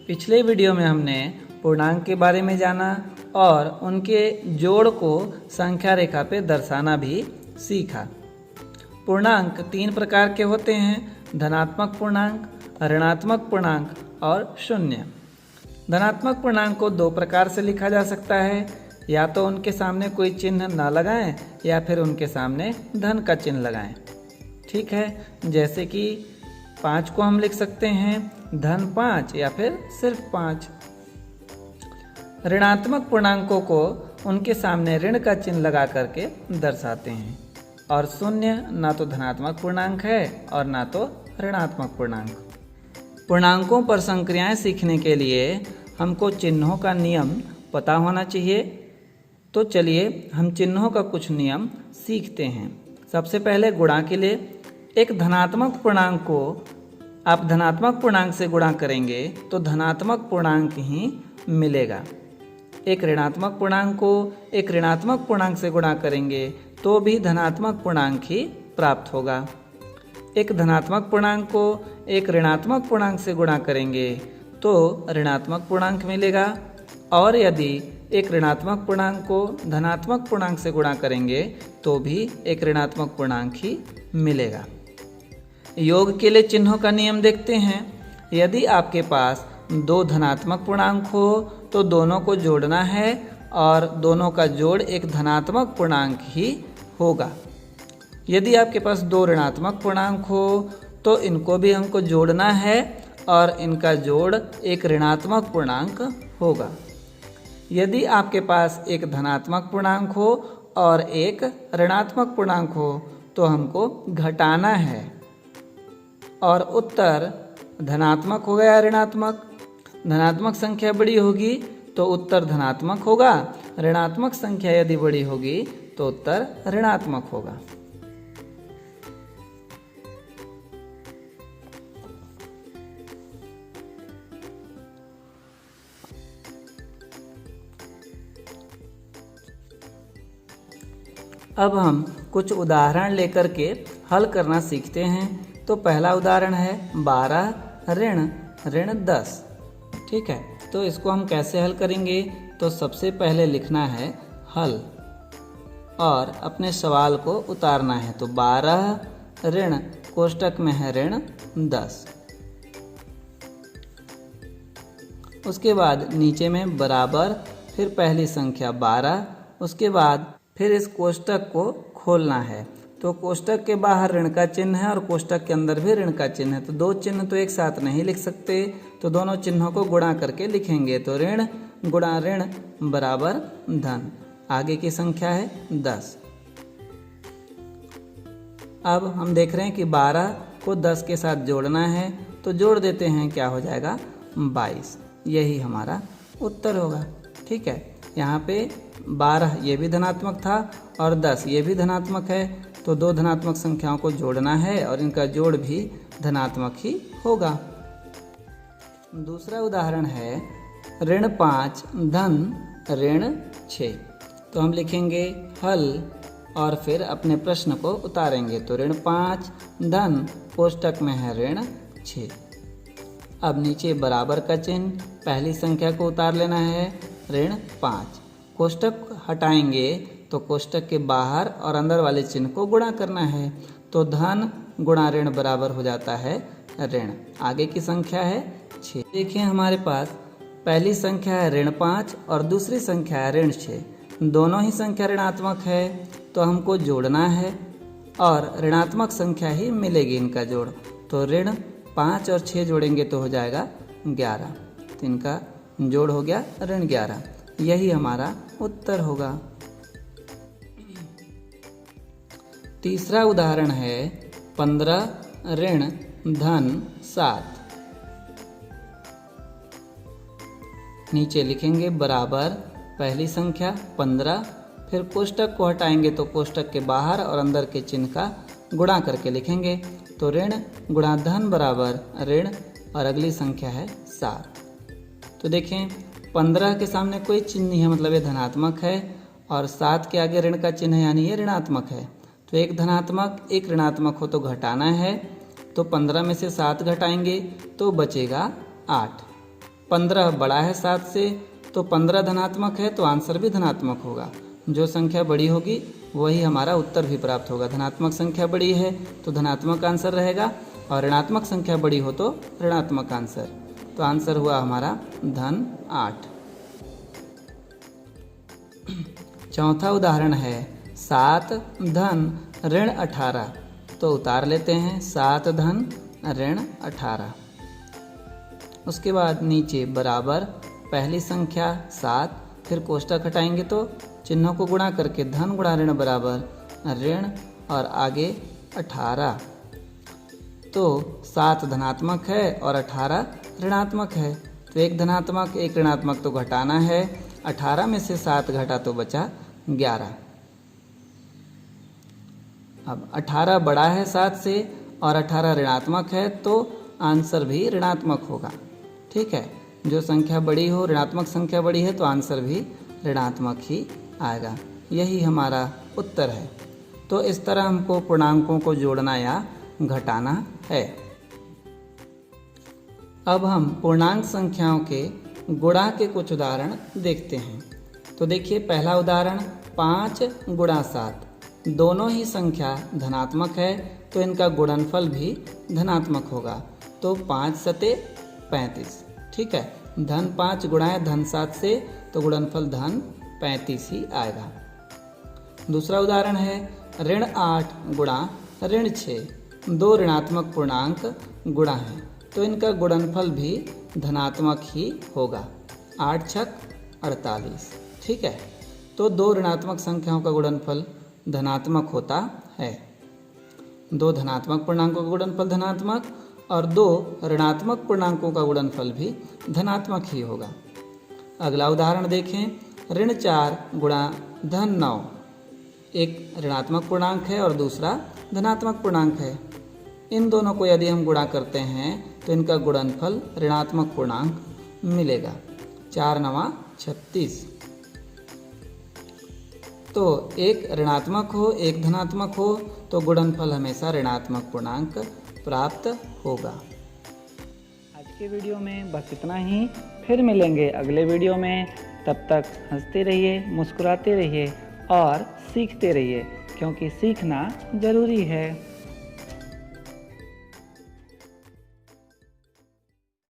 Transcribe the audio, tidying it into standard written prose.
पिछले वीडियो में हमने पूर्णांक के बारे में जाना और उनके जोड़ को संख्या रेखा पे दर्शाना भी सीखा। पूर्णांक 3 प्रकार के होते हैं, धनात्मक पूर्णांक, ऋणात्मक पूर्णांक और शून्य। धनात्मक पूर्णांक को 2 प्रकार से लिखा जा सकता है, या तो उनके सामने कोई चिन्ह ना लगाएं या फिर उनके सामने धन का चिन्ह लगाएं। ठीक है, जैसे कि 5 को हम लिख सकते हैं धन 5 या फिर सिर्फ 5। ऋणात्मक पूर्णांकों को उनके सामने ऋण का चिन्ह लगा करके दर्शाते हैं। और शून्य ना तो धनात्मक पूर्णांक है और ना तो ऋणात्मक पूर्णांक। पूर्णांकों पर संक्रियाएं सीखने के लिए हमको चिन्हों का नियम पता होना चाहिए। तो चलिए हम चिन्हों का कुछ नियम सीखते हैं। सबसे पहले गुणा के लिए, एक धनात्मक पूर्णांक को आप धनात्मक पूर्णांक से गुणा करेंगे तो धनात्मक पूर्णांक ही मिलेगा। एक ऋणात्मक पूर्णांक को एक ऋणात्मक पूर्णांक से गुणा करेंगे तो भी धनात्मक पूर्णांक ही प्राप्त होगा। एक धनात्मक पूर्णांक को एक ऋणात्मक पूर्णांक से गुणा करेंगे तो ऋणात्मक पूर्णांक मिलेगा। और यदि एक ऋणात्मक पूर्णांक को धनात्मक पूर्णांक से गुणा करेंगे तो भी एक ऋणात्मक पूर्णांक ही मिलेगा। योग के लिए चिन्हों का नियम देखते हैं। यदि आपके पास 2 धनात्मक पूर्णांक हो तो दोनों को जोड़ना है और दोनों का जोड़ एक धनात्मक पूर्णांक ही होगा। यदि आपके पास 2 ऋणात्मक पूर्णांक हो तो इनको भी हमको जोड़ना है और इनका जोड़ एक ऋणात्मक पूर्णांक होगा। यदि आपके पास एक धनात्मक पूर्णांक हो और एक ऋणात्मक पूर्णांक हो तो हमको घटाना है और उत्तर धनात्मक हो गया ऋणात्मक। धनात्मक संख्या बड़ी होगी तो उत्तर धनात्मक होगा, ऋणात्मक संख्या यदि बड़ी होगी तो उत्तर ऋणात्मक होगा। अब हम कुछ उदाहरण लेकर के हल करना सीखते हैं। तो पहला उदाहरण है 12 ऋण 10। ठीक है, तो इसको हम कैसे हल करेंगे? तो सबसे पहले लिखना है हल और अपने सवाल को उतारना है। तो 12 ऋण कोष्टक में है ऋण 10। उसके बाद नीचे में बराबर, फिर पहली संख्या 12, उसके बाद फिर इस कोष्टक को खोलना है। तो कोष्टक के बाहर ऋण का चिन्ह है और कोष्टक के अंदर भी ऋण का चिन्ह है। तो 2 चिन्ह तो एक साथ नहीं लिख सकते, तो दोनों चिन्हों को गुणा करके लिखेंगे। तो ऋण गुणा ऋण बराबर धन। आगे की संख्या है 10। अब हम देख रहे हैं कि 12 को 10 के साथ जोड़ना है, तो जोड़ देते हैं, क्या हो जाएगा 22। यही हमारा उत्तर होगा। ठीक है, यहाँ पे 12 ये भी धनात्मक था और 10 ये भी धनात्मक है, तो 2 धनात्मक संख्याओं को जोड़ना है और इनका जोड़ भी धनात्मक ही होगा। दूसरा उदाहरण है ऋण 5 धन ऋण 6। तो हम लिखेंगे हल और फिर अपने प्रश्न को उतारेंगे। तो ऋण 5 धन कोष्टक में है ऋण 6। अब नीचे बराबर का चिन्ह, पहली संख्या को उतार लेना है ऋण 5। कोष्टक हटाएंगे तो कोष्टक के बाहर और अंदर वाले चिन्ह को गुणा करना है। तो धन गुणा ऋण बराबर हो जाता है ऋण। आगे की संख्या है 6। देखिए हमारे पास पहली संख्या है ऋण 5 और दूसरी संख्या है ऋण 6। दोनों ही संख्या ऋणात्मक है, तो हमको जोड़ना है और ऋणात्मक संख्या ही मिलेगी इनका जोड़। तो ऋण 5 और 6 जोड़ेंगे तो हो जाएगा 11। तो इनका जोड़ हो गया ऋण 11। यही हमारा उत्तर होगा। तीसरा उदाहरण है 15 ऋण धन 7। नीचे लिखेंगे बराबर, पहली संख्या 15, फिर कोष्टक को हटाएंगे तो कोष्टक के बाहर और अंदर के चिन्ह का गुणा करके लिखेंगे। तो ऋण गुणा धन बराबर ऋण और अगली संख्या है 7। तो देखें 15 के सामने कोई चिन्ह नहीं है, मतलब ये धनात्मक है, और 7 के आगे ऋण का चिन्ह है, यानी ये ऋणात्मक है। तो एक धनात्मक एक ऋणात्मक हो तो घटाना है। तो 15 में से 7 घटाएंगे तो बचेगा 8। 15 बड़ा है 7 से, तो 15 धनात्मक है तो आंसर भी धनात्मक होगा। जो संख्या बड़ी होगी वही हमारा उत्तर भी प्राप्त होगा। धनात्मक संख्या बड़ी है तो धनात्मक आंसर रहेगा, और ऋणात्मक संख्या बड़ी हो तो ऋणात्मक आंसर। तो आंसर हुआ हमारा धन 8। चौथा उदाहरण है 7 धन ऋण 18। तो उतार लेते हैं 7 धन ऋण 18। उसके बाद नीचे बराबर पहली संख्या 7, फिर कोष्टक हटाएंगे तो चिन्हों को गुणा करके धन गुणा ऋण बराबर ऋण और आगे 18। तो 7 धनात्मक है और 18 ऋणात्मक है, तो एक धनात्मक एक ऋणात्मक तो घटाना है। 18 में से 7 घटा तो बचा 11। अब 18 बड़ा है 7 से और 18 ऋणात्मक है तो आंसर भी ऋणात्मक होगा। ठीक है, जो संख्या बड़ी हो, ऋणात्मक संख्या बड़ी है तो आंसर भी ऋणात्मक ही आएगा। यही हमारा उत्तर है। तो इस तरह हमको पूर्णांकों को जोड़ना या घटाना है। अब हम पूर्णांक संख्याओं के गुणा के कुछ उदाहरण देखते हैं। तो देखिए पहला उदाहरण 5 गुणा 7। दोनों ही संख्या धनात्मक है तो इनका गुणनफल भी धनात्मक होगा। तो 5 सते 35। ठीक है, धन 5 गुणाए धन 7 से तो गुणनफल धन 35 ही आएगा। दूसरा उदाहरण है ऋण 8 गुणा ऋण 6। दो ऋणात्मक पूर्णांक गुणा हैं तो इनका गुणनफल भी धनात्मक ही होगा। 8 छक 48। ठीक है, तो दो ऋणात्मक संख्याओं का गुणनफल धनात्मक होता है। दो धनात्मक पूर्णांकों का गुणनफल धनात्मक और दो ऋणात्मक पूर्णांकों का गुणनफल भी धनात्मक ही होगा। अगला उदाहरण देखें, ऋण 4 गुणा धन 9। एक ऋणात्मक पूर्णांक है और दूसरा धनात्मक पूर्णांक है। इन दोनों को यदि हम गुणा करते हैं तो इनका गुणनफल ऋणात्मक पूर्णांक मिलेगा। 4 9 36। तो एक ऋणात्मक हो एक धनात्मक हो तो गुणनफल हमेशा ऋणात्मक पूर्णांक प्राप्त होगा। आज के वीडियो में बस इतना ही। फिर मिलेंगे अगले वीडियो में। तब तक हंसते रहिए, मुस्कुराते रहिए और सीखते रहिए, क्योंकि सीखना जरूरी है।